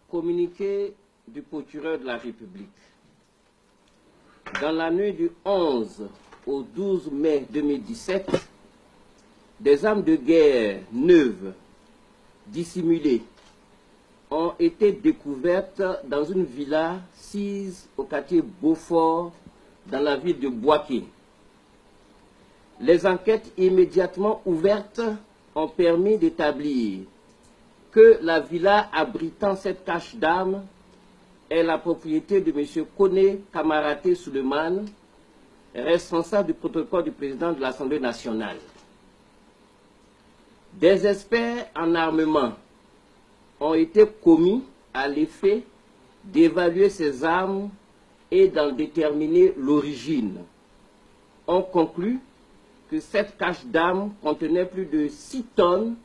Communiqué du procureur de la République. Dans la nuit du 11 au 12 mai 2017, des armes de guerre neuves, dissimulées, ont été découvertes dans une villa sise au quartier Beaufort, dans la ville de Boaké. Les enquêtes immédiatement ouvertes ont permis d'établir que la villa abritant cette cache d'armes est la propriété de M. Koné Kamaraté Souleymane, responsable du protocole du président de l'Assemblée nationale. Des experts en armement ont été commis à l'effet d'évaluer ces armes et d'en déterminer l'origine. On conclut que cette cache d'armes contenait plus de 6 tonnes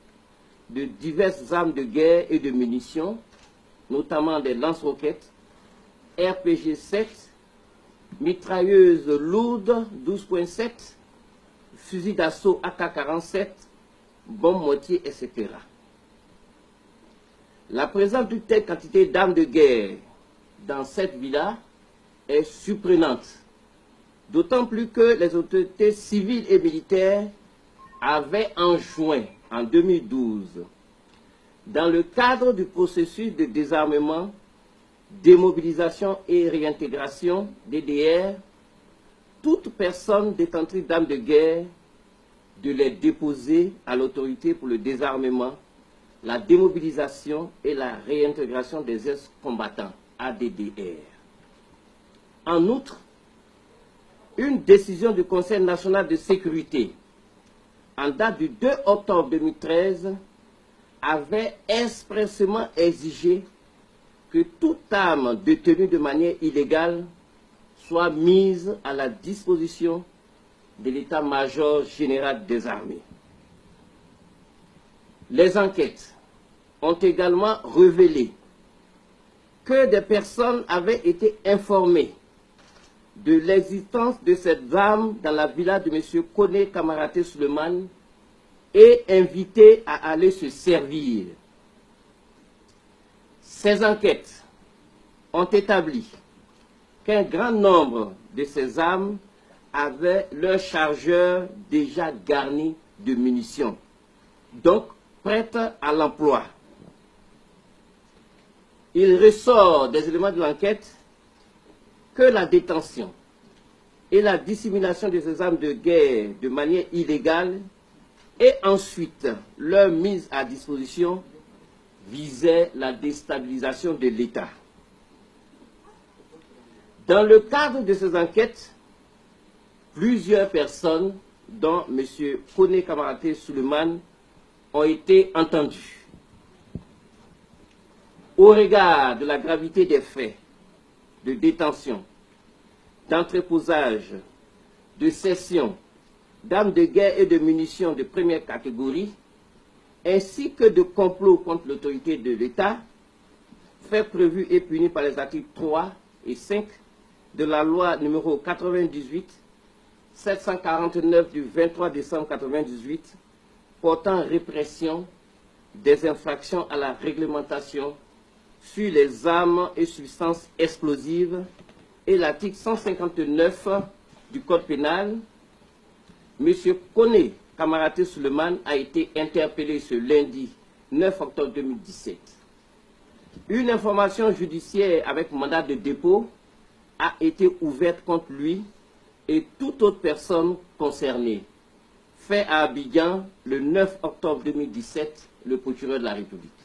de diverses armes de guerre et de munitions, notamment des lance-roquettes, RPG-7, mitrailleuses lourdes 12.7, fusils d'assaut AK-47, bombes mortiers, etc. La présence d'une telle quantité d'armes de guerre dans cette villa est surprenante, d'autant plus que les autorités civiles et militaires avaient enjoint en 2012, dans le cadre du processus de désarmement, démobilisation et réintégration DDR, toute personne détentrice d'armes de guerre de les déposer à l'autorité pour le désarmement, la démobilisation et la réintégration des ex-combattants ADDR. En outre, une décision du Conseil national de sécurité en date du 2 octobre 2013 avait expressément exigé que toute arme détenue de manière illégale soit mise à la disposition de l'état-major général des armées. Les enquêtes ont également révélé que des personnes avaient été informées de l'existence de cette arme dans la villa de M. Koné Kamaraté Souleymane et invitées à aller se servir. Ces enquêtes ont établi qu'un grand nombre de ces armes avaient leur chargeur déjà garni de munitions, donc prêtes à l'emploi. Il ressort des éléments de l'enquête que la détention et la dissimulation de ces armes de guerre de manière illégale et ensuite leur mise à disposition visait la déstabilisation de l'État. Dans le cadre de ces enquêtes, plusieurs personnes, dont M. Koné Kamaraté Souleymane, ont été entendues. Au regard de la gravité des faits de détention, d'entreposage, de cession d'armes de guerre et de munitions de première catégorie, ainsi que de complot contre l'autorité de l'État, faits prévus et punis par les articles 3 et 5 de la loi numéro 98-749 du 23 décembre 1998 portant répression des infractions à la réglementation sur les armes et substances explosives et l'article 159 du Code pénal. M. Koné Kamaraté Souleymane a été interpellé ce lundi 9 octobre 2017. Une information judiciaire avec mandat de dépôt a été ouverte contre lui et toute autre personne concernée. Fait à Abidjan le 9 octobre 2017, le procureur de la République.